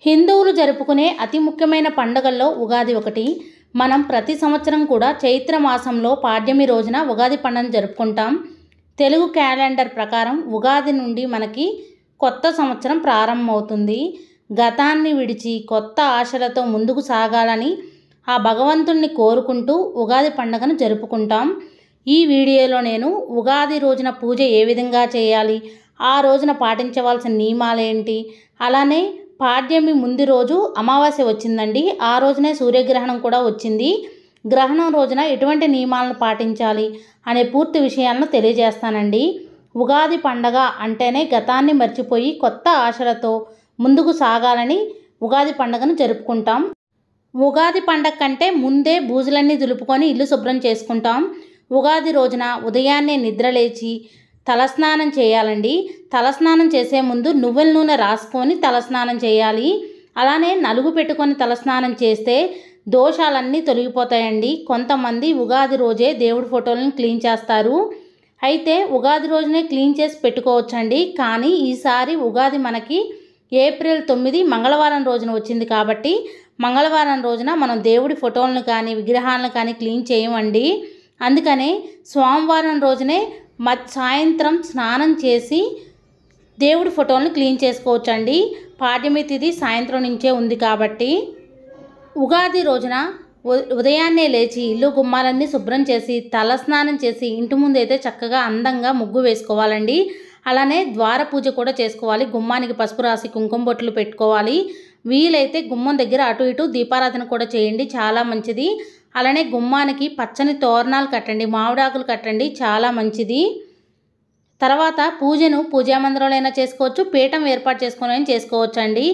హిందువులు జరుపుకునే అతి ముఖ్యమైన పండుగల్లో ఉగాది ఒకటి. మనం ప్రతి సంవత్సరం కూడా చైత్ర మాసంలో పాడ్యమి రోజున ఉగాది పండుగను జరుపుకుంటాం. తెలుగు క్యాలెండర్ ప్రకారం ఉగాది నుండి మనకి కొత్త సంవత్సరం ప్రారంభమవుతుంది. గతాన్ని విడిచి కొత్త ఆశలతో ముందుకు సాగాలని ఆ భగవంతుణ్ణి కోరుకుంటూ ఉగాది పండుగను జరుపుకుంటాం. ఈ వీడియోలో నేను ఉగాది రోజున పూజ ఏ విధంగా చేయాలి, ఆ రోజున పాటించవలసిన నియమాలేంటి, అలానే పాడ్యమి ముందు రోజు అమావాస్య వచ్చిందండి. ఆ రోజునే సూర్యగ్రహణం కూడా వచ్చింది. గ్రహణం రోజున ఎటువంటి నియమాలను పాటించాలి అనే పూర్తి విషయాలను తెలియజేస్తానండి. ఉగాది పండగ అంటేనే గతాన్ని మర్చిపోయి కొత్త ఆశలతో ముందుకు సాగాలని ఉగాది పండుగను జరుపుకుంటాం. ఉగాది పండగ కంటే ముందే బూజులన్నీ దులుపుకొని ఇల్లు శుభ్రం చేసుకుంటాం. ఉగాది రోజున ఉదయాన్నే నిద్రలేచి తలస్నానం చేయాలండి. తలస్నానం చేసే ముందు నువ్వుల నూనె రాసుకొని తలస్నానం చేయాలి. అలానే నలుగు పెట్టుకొని తలస్నానం చేస్తే దోషాలన్నీ తొలగిపోతాయండి. కొంతమంది ఉగాది రోజే దేవుడి ఫోటోలను క్లీన్ చేస్తారు. అయితే ఉగాది రోజునే క్లీన్ చేసి పెట్టుకోవచ్చండి. కానీ ఈసారి ఉగాది మనకి ఏప్రిల్ 9 మంగళవారం రోజున వచ్చింది కాబట్టి మంగళవారం రోజున మనం దేవుడి ఫోటోలను కానీ విగ్రహాలను కానీ క్లీన్ చేయమండి. అందుకనే సోమవారం రోజునే సాయంత్రం స్నానం చేసి దేవుడి ఫోటోలను క్లీన్ చేసుకోవచ్చండి. పాడ్యమి తిథి సాయంత్రం నుంచే ఉంది కాబట్టి ఉగాది రోజున ఉదయాన్నే లేచి ఇల్లు గుమ్మాలన్నీ శుభ్రం చేసి తలస్నానం చేసి ఇంటి ముందు అయితే చక్కగా అందంగా ముగ్గు వేసుకోవాలండి. అలానే ద్వార పూజ కూడా చేసుకోవాలి. గుమ్మానికి పసుపు రాసి కుంకుమ బొట్లు పెట్టుకోవాలి. వీలైతే గుమ్మం దగ్గర అటు ఇటు దీపారాధన కూడా చేయండి, చాలా మంచిది. అలానే గుమ్మానికి పచ్చని తోరణాలు కట్టండి, మామిడాకులు కట్టండి, చాలా మంచిది. తర్వాత పూజను పూజా మందిరంలో అయినా చేసుకోవచ్చు, పీఠం ఏర్పాటు చేసుకొని చేసుకోవచ్చు అండి.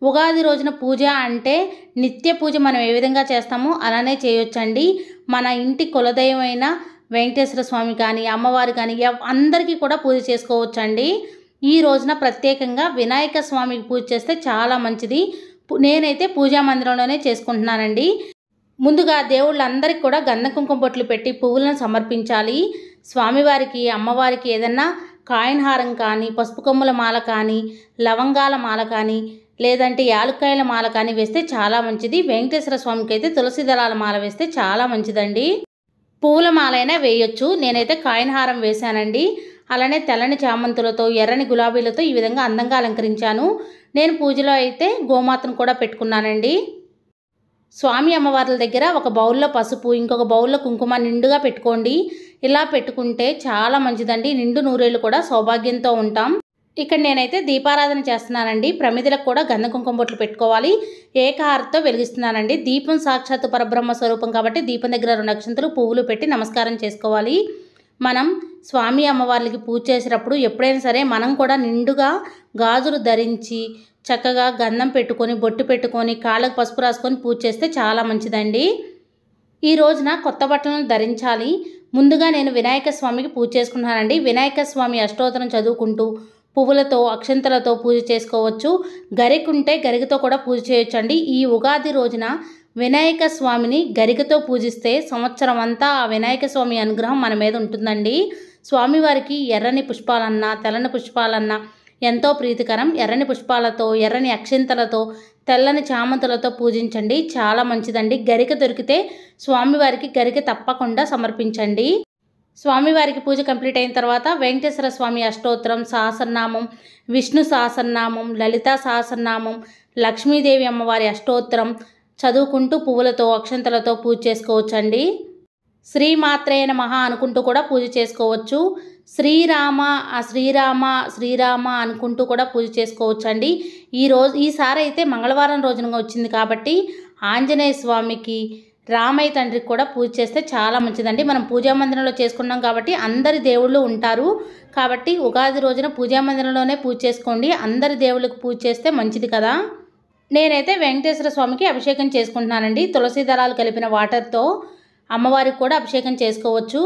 ఉగాది రోజున పూజ అంటే నిత్య పూజ మనం ఏ విధంగా చేస్తామో అలానే చేయొచ్చండి. మన ఇంటి కులదైవమైన వెంకటేశ్వర స్వామి కానీ అమ్మవారు కానీ అందరికీ కూడా పూజ చేసుకోవచ్చండి. ఈ రోజున ప్రత్యేకంగా వినాయక స్వామికి పూజ చేస్తే చాలా మంచిది. నేనైతే పూజా మందిరంలోనే చేసుకుంటున్నానండి. ముందుగా దేవుళ్ళందరికీ కూడా గంధ కుంకుమ బొట్లు పెట్టి పువ్వులను సమర్పించాలి. స్వామివారికి అమ్మవారికి ఏదన్నా కాయిన్ హారం కానీ పసుపు కొమ్ముల మాల కానీ లవంగాల మాల కానీ లేదంటే యాలక్కాయల మాల కానీ వేస్తే చాలా మంచిది. వెంకటేశ్వర స్వామికి అయితే తులసి దళాల మాల వేస్తే చాలా మంచిదండి. పువ్వుల మాల అయినా వేయొచ్చు. నేనైతే కాయిన్ హారం వేశానండి. అలానే తెల్లని చామంతులతో ఎర్రని గులాబీలతో ఈ విధంగా అందంగా అలంకరించాను. నేను పూజలో అయితే గోమాతను కూడా పెట్టుకున్నానండి. స్వామి అమ్మవార్ల దగ్గర ఒక బౌల్లో పసుపు ఇంకొక బౌల్లో కుంకుమ నిండుగా పెట్టుకోండి. ఇలా పెట్టుకుంటే చాలా మంచిదండి. నిండు నూరేళ్ళు కూడా సౌభాగ్యంతో ఉంటాం. ఇక్కడ నేనైతే దీపారాధన చేస్తున్నానండి. ప్రమిదలకు కూడా గంధ కుంకుమ బొట్లు పెట్టుకోవాలి. ఏకహారతితో వెలిగిస్తున్నానండి. దీపం సాక్షాత్తు పరబ్రహ్మ స్వరూపం కాబట్టి దీపం దగ్గర 2 అక్షంతలు పువ్వులు పెట్టి నమస్కారం చేసుకోవాలి. మనం స్వామి అమ్మవార్లకి పూజ చేసేటప్పుడు ఎప్పుడైనా సరే మనం కూడా నిండుగా గాజులు ధరించి చక్కగా గంధం పెట్టుకొని బొట్టు పెట్టుకొని కాళ్ళకు పసుపు రాసుకొని పూజ చేస్తే చాలా మంచిదండి. ఈ రోజున కొత్త బట్టలను ధరించాలి. ముందుగా నేను వినాయక స్వామికి పూజ చేసుకుంటున్నానండి. వినాయక స్వామి అష్టోత్తరం చదువుకుంటూ పువ్వులతో అక్షంతలతో పూజ చేసుకోవచ్చు. గరికుంటే గరికతో కూడా పూజ చేయొచ్చండి. ఈ ఉగాది రోజున వినాయక స్వామిని గరికతో పూజిస్తే సంవత్సరం అంతా ఆ వినాయక స్వామి అనుగ్రహం మన మీద ఉంటుందండి. స్వామివారికి ఎర్రని పుష్పాలన్నా తెల్లని పుష్పాలన్నా ఎంతో ప్రీతికరం. ఎర్రని పుష్పాలతో ఎర్రని అక్షింతలతో తెల్లని చామంతులతో పూజించండి, చాలా మంచిదండి. గరిక దొరికితే స్వామివారికి గరిక తప్పకుండా సమర్పించండి. స్వామివారికి పూజ కంప్లీట్ అయిన తర్వాత వెంకటేశ్వర స్వామి అష్టోత్తరం, సహస్రనామం, విష్ణు సహస్రనామం, లలితా సహస్రనామం, లక్ష్మీదేవి అమ్మవారి అష్టోత్తరం చదువుకుంటూ పువ్వులతో అక్షంతలతో పూజ చేసుకోవచ్చండి. శ్రీమాత్రే నమః అనుకుంటూ కూడా పూజ చేసుకోవచ్చు. శ్రీరామ శ్రీరామ శ్రీరామ అనుకుంటూ కూడా పూజ చేసుకోవచ్చండి. ఈసారి అయితే మంగళవారం రోజున వచ్చింది కాబట్టి ఆంజనేయ స్వామికి రామయ్య తండ్రికి కూడా పూజ చేస్తే చాలా మంచిదండి. మనం పూజా మందిరంలో చేసుకున్నాం కాబట్టి అందరి దేవుళ్ళు ఉంటారు కాబట్టి ఉగాది రోజున పూజా మందిరంలోనే పూజ చేసుకోండి. అందరి దేవుళ్ళకి పూజ చేస్తే మంచిది కదా. నేనైతే వెంకటేశ్వర స్వామికి అభిషేకం చేసుకుంటున్నానండి. తులసి దళాలు కలిపిన వాటర్తో అమ్మవారికి కూడా అభిషేకం చేసుకోవచ్చు.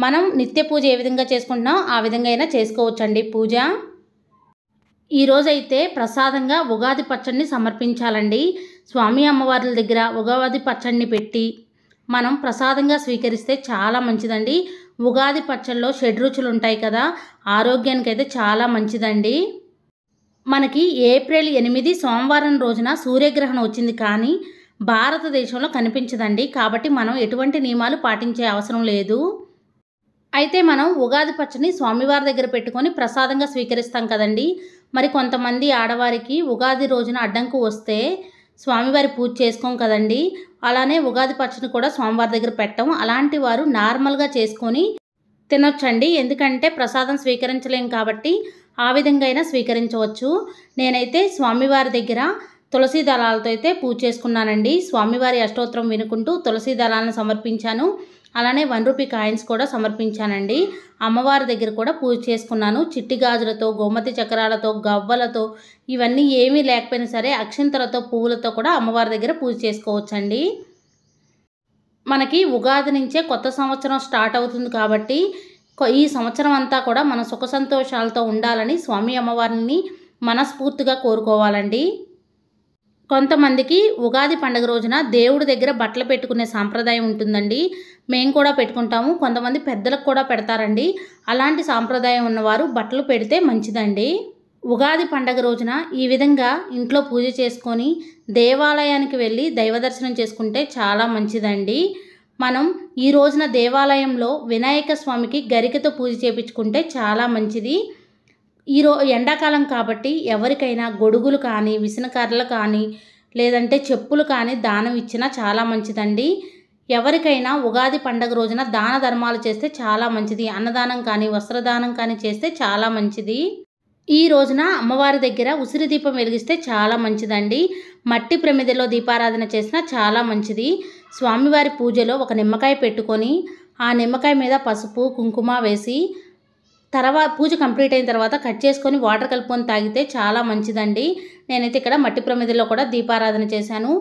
మనం నిత్య పూజ ఏ విధంగా చేసుకుంటున్నాం ఆ విధంగా అయినా చేసుకోవచ్చండి పూజ. ఈరోజైతే ప్రసాదంగా ఉగాది పచ్చడిని సమర్పించాలండి. స్వామి అమ్మవార్ల దగ్గర ఉగాది పచ్చడిని పెట్టి మనం ప్రసాదంగా స్వీకరిస్తే చాలా మంచిదండి. ఉగాది పచ్చడిలో 6 రుచులు ఉంటాయి కదా, ఆరోగ్యానికి అయితే చాలా మంచిదండి. మనకి ఏప్రిల్ 8 సోమవారం రోజున సూర్యగ్రహణం వచ్చింది, కానీ భారతదేశంలో కనిపించదండి. కాబట్టి మనం ఎటువంటి నియమాలు పాటించే అవసరం లేదు. అయితే మనం ఉగాది పచ్చడిని స్వామివారి దగ్గర పెట్టుకొని ప్రసాదంగా స్వీకరిస్తాం కదండి. మరి కొంతమంది ఆడవారికి ఉగాది రోజున అడ్డంకు వస్తే స్వామివారి పూజ చేసుకోం కదండి. అలానే ఉగాది పచ్చడిని కూడా స్వామివారి దగ్గర పెట్టం. అలాంటి వారు నార్మల్గా చేసుకొని తినొచ్చండి. ఎందుకంటే ప్రసాదం స్వీకరించలేం కాబట్టి ఆ విధంగా అయినా స్వీకరించవచ్చు. నేనైతే స్వామివారి దగ్గర తులసి దళాలతో అయితే పూజ చేసుకున్నానండి. స్వామివారి అష్టోత్తరం వినుకుంటూ తులసి దళాలను సమర్పించాను. అలానే 1 రూపీ కాయిన్స్ కూడా సమర్పించానండి. అమ్మవారి దగ్గర కూడా పూజ చేసుకున్నాను. చిట్టి గాజులతో, గోమతి చక్రాలతో, గవ్వలతో, ఇవన్నీ ఏమీ లేకపోయినా సరే అక్షింతలతో, పువ్వులతో కూడా అమ్మవారి దగ్గర పూజ చేసుకోవచ్చండి. మనకి ఉగాది నుంచే కొత్త సంవత్సరం స్టార్ట్ అవుతుంది కాబట్టి ఈ సంవత్సరం అంతా కూడా మన సుఖ సంతోషాలతో ఉండాలని స్వామి అమ్మవారిని మనస్ఫూర్తిగా కోరుకోవాలండి. కొంతమందికి ఉగాది పండుగ రోజున దేవుడి దగ్గర బట్టలు పెట్టుకునే సాంప్రదాయం ఉంటుందండి. మేము కూడా పెట్టుకుంటాము. కొంతమంది పెద్దలకు కూడా పెడతారండి. అలాంటి సాంప్రదాయం ఉన్నవారు బట్టలు పెడితే మంచిదండి. ఉగాది పండుగ రోజున ఈ విధంగా ఇంట్లో పూజ చేసుకొని దేవాలయానికి వెళ్ళి దైవ దర్శనం చేసుకుంటే చాలా మంచిదండి. మనం ఈ రోజున దేవాలయంలో వినాయక స్వామికి గరికతో పూజ చేయించుకుంటే చాలా మంచిది. ఎండాకాలం కాబట్టి ఎవరికైనా గొడుగులు కానీ, విసనకర్రలు కానీ, లేదంటే చెప్పులు కానీ దానం ఇచ్చినా చాలా మంచిదండి. ఎవరికైనా ఉగాది పండుగ రోజున దాన ధర్మాలు చేస్తే చాలా మంచిది. అన్నదానం కానీ, వస్త్రదానం కానీ చేస్తే చాలా మంచిది. ఈ రోజున అమ్మవారి దగ్గర ఉసిరి దీపం వెలిగిస్తే చాలా మంచిదండి. మట్టి ప్రమిదలో దీపారాధన చేసినా చాలా మంచిది. స్వామివారి పూజలో ఒక నిమ్మకాయ పెట్టుకొని ఆ నిమ్మకాయ మీద పసుపు, కుంకుమ వేసి పూజ కంప్లీట్ అయిన తర్వాత కట్ చేసుకొని వాటర్ కలుపుకొని తాగితే చాలా మంచిదండి. నేనైతే ఇక్కడ మట్టి ప్రమిదలో కూడా దీపారాధన చేశాను.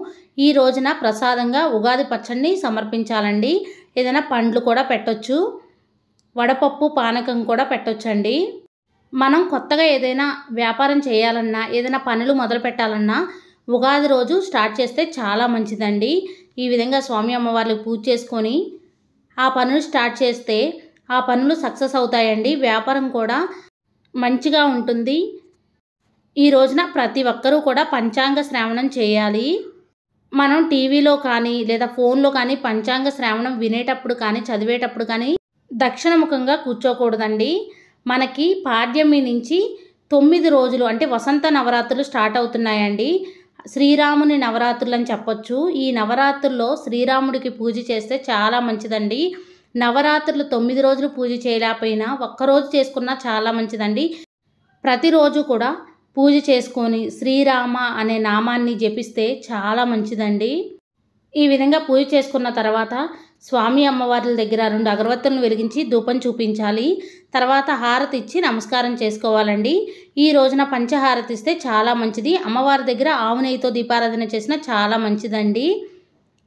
ఈ రోజున ప్రసాదంగా ఉగాది పచ్చడిని సమర్పించాలండి. ఏదైనా పండ్లు కూడా పెట్టొచ్చు. వడపప్పు, పానకం కూడా పెట్టొచ్చండి. మనం కొత్తగా ఏదైనా వ్యాపారం చేయాలన్నా, ఏదైనా పనులు మొదలు పెట్టాలన్నా ఉగాది రోజు స్టార్ట్ చేస్తే చాలా మంచిదండి. ఈ విధంగా స్వామి అమ్మవార్లకు పూజ చేసుకొని ఆ పనులు స్టార్ట్ చేస్తే ఆ పనులు సక్సెస్ అవుతాయండి. వ్యాపారం కూడా మంచిగా ఉంటుంది. ఈ రోజున ప్రతి ఒక్కరూ కూడా పంచాంగ శ్రవణం చేయాలి. మనం టీవీలో కానీ లేదా ఫోన్లో కానీ పంచాంగ శ్రవణం వినేటప్పుడు కానీ, చదివేటప్పుడు కానీ దక్షిణముఖంగా కూర్చోకూడదండి. మనకి పాడ్యమి నుంచి 9 రోజులు అంటే వసంత నవరాత్రులు స్టార్ట్ అవుతున్నాయండి. శ్రీరాముని నవరాత్రులు అని చెప్పొచ్చు. ఈ నవరాత్రుల్లో శ్రీరాముడికి పూజ చేస్తే చాలా మంచిదండి. నవరాత్రులు 9 రోజులు పూజ చేయలేకపోయినా ఒక్కరోజు చేసుకున్నా చాలా మంచిదండి. ప్రతిరోజు కూడా పూజ చేసుకొని శ్రీరామ అనే నామాన్ని జపిస్తే చాలా మంచిదండి. ఈ విధంగా పూజ చేసుకున్న తర్వాత స్వామి అమ్మవార్ల దగ్గర 2 అగరవత్తులను వెలిగించి ధూపం చూపించాలి. తర్వాత హారతి ఇచ్చి నమస్కారం చేసుకోవాలండి. ఈ రోజున పంచహారతి ఇస్తే చాలా మంచిది. అమ్మవారి దగ్గర ఆవు నెయ్యితో దీపారాధన చేసినా చాలా మంచిదండి.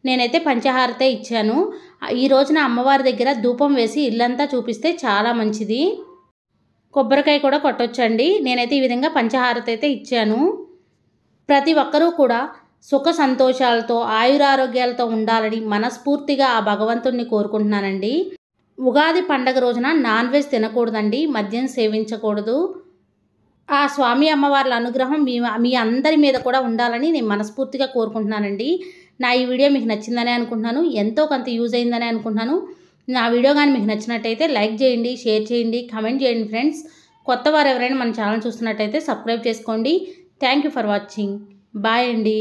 నేనైతే పంచహారతే ఇచ్చాను. ఈ రోజున అమ్మవారి దగ్గర ధూపం వేసి ఇల్లంతా చూపిస్తే చాలా మంచిది. కొబ్బరికాయ కూడా కొట్టొచ్చండి. నేనైతే ఈ విధంగా పంచహారతి అయితే ఇచ్చాను. ప్రతి ఒక్కరూ కూడా సుఖ సంతోషాలతో, ఆయురారోగ్యాలతో ఉండాలని మనస్ఫూర్తిగా ఆ భగవంతుడిని కోరుకుంటున్నానండి. ఉగాది పండగ రోజున నాన్ వెజ్ తినకూడదండి. మద్యం సేవించకూడదు. ఆ స్వామి అమ్మవార్ల అనుగ్రహం మీ అందరి మీద కూడా ఉండాలని నేను మనస్ఫూర్తిగా కోరుకుంటున్నానండి. నా ఈ వీడియో మీకు నచ్చిందనే అనుకుంటున్నాను. ఎంతో కొంత యూజ్ అయిందనే అనుకుంటున్నాను. నా వీడియో కానీ మీకు నచ్చినట్టయితే లైక్ చేయండి, షేర్ చేయండి, కామెంట్ చేయండి ఫ్రెండ్స్. కొత్త వారు ఎవరైనా మన ఛానల్ చూస్తున్నట్టయితే సబ్స్క్రైబ్ చేసుకోండి. Thank you for watching. Bye అండి.